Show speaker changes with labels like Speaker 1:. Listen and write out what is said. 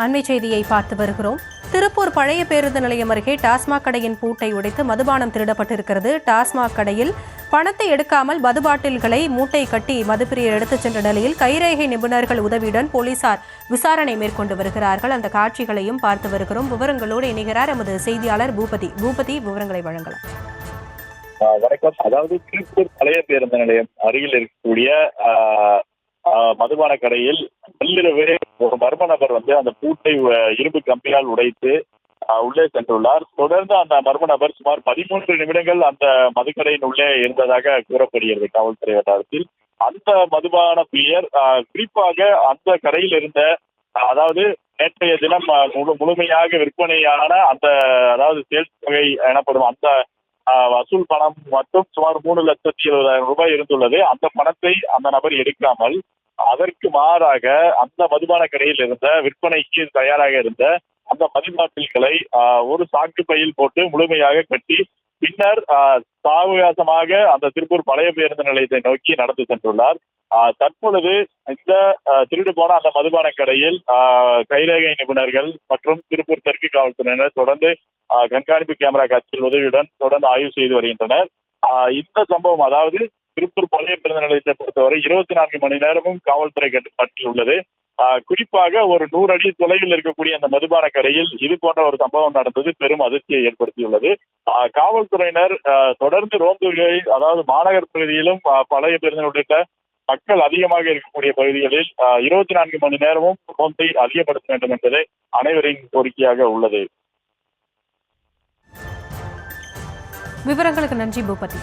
Speaker 1: அண்மை செய்தியை பார்த்து வருகிறோம். திருப்பூர் பழைய பேருந்து நிலையம் அருகே டாஸ்மாக் கடையின் பூட்டை உடைத்து மதுபானம் திருடப்பட்டிருக்கிறது. டாஸ்மாக் கடையில் பணத்தை எடுக்காமல் மது பாட்டில்களை மூட்டை கட்டி மதுப்பிரியர் எடுத்துச் சென்ற நிலையில் கைரேகை நிபுணர்கள் உதவியுடன் போலீசார் விசாரணை மேற்கொண்டு வருகிறார்கள். அந்த காட்சிகளையும் பார்த்து வருகிறோம். விவரங்களோடு இணைகிறார் எமது செய்தியாளர் பூபதி. விவரங்களை வழங்கலாம்.
Speaker 2: வணக்கம். அதாவது திருப்பூர் பழைய பேருந்து நிலையம் அருகில் இருக்கக்கூடிய மதுபான கடையில் நள்ளிரவு ஒரு மர்ம நபர் அந்த பூட்டை இரும்பு கம்பியால் உடைத்து உள்ளே சென்றுள்ளார். தொடர்ந்து அந்த மர்ம நபர் சுமார் 13 நிமிடங்கள் அந்த மதுக்கடையின் உள்ளே இருந்ததாக கூறப்படுகிறது காவல்துறை வட்டாரத்தில். அந்த மதுபான பிரியர் குறிப்பாக அந்த கடையில் இருந்த, அதாவது நேற்றைய தினம் முழுமையாக விற்பனையான அந்த, அதாவது சேல்ஸ் தொகை எனப்படும் அந்த வசூல் பணம் மட்டும் சுமார் 3,70,000 ரூபாய் இருந்துள்ளது. அந்த பணத்தை அந்த நபர் எடுக்காமல் அதற்கு மாறாக அந்த மதுபான கடையில் இருந்த, விற்பனைக்கு தயாராக இருந்த அந்த மதுபாட்டில்களை ஒரு சாக்கு பையில் போட்டு முழுமையாக கட்டி பின்னர் சாவகாசமாக அந்த திருப்பூர் பழைய பேருந்து நிலையத்தை நோக்கி நடந்து சென்றுள்ளார். தற்பொழுது இந்த திருடு போன அந்த மதுபான கடையில் கைரேகை நிபுணர்கள் மற்றும் திருப்பூர் தெற்கு காவல்துறையினர் தொடர்ந்து கண்காணிப்பு கேமரா காட்சிகள் உதவியுடன் தொடர்ந்து ஆய்வு செய்து வருகின்றனர். இந்த சம்பவம், அதாவது திருப்பூர் பழைய பேருந்து நிலையத்தை பொறுத்தவரை 24 மணி நேரமும் காவல்துறை கட்டுப்பாட்டில் உள்ளது. குறிப்பாக ஒரு 100 அடி தொலைவில் இருக்கக்கூடிய அந்த மதுபான கடையில் இது போன்ற ஒரு சம்பவம் நடந்தது பெரும் அதிர்ச்சியை ஏற்படுத்தியுள்ளது. காவல்துறையினர் தொடர்ந்து ரோந்துகளை, அதாவது மாநகர் பகுதியிலும் பழைய பேருந்து உள்ளிட்ட மக்கள் அதிகமாக இருக்கக்கூடிய பகுதிகளில் 24 மணி நேரமும் ரோந்தை அதிகப்படுத்த வேண்டும் என்பதே அனைவரின் கோரிக்கையாக உள்ளது.
Speaker 1: விவரங்களுக்கு நன்றி பூபதி.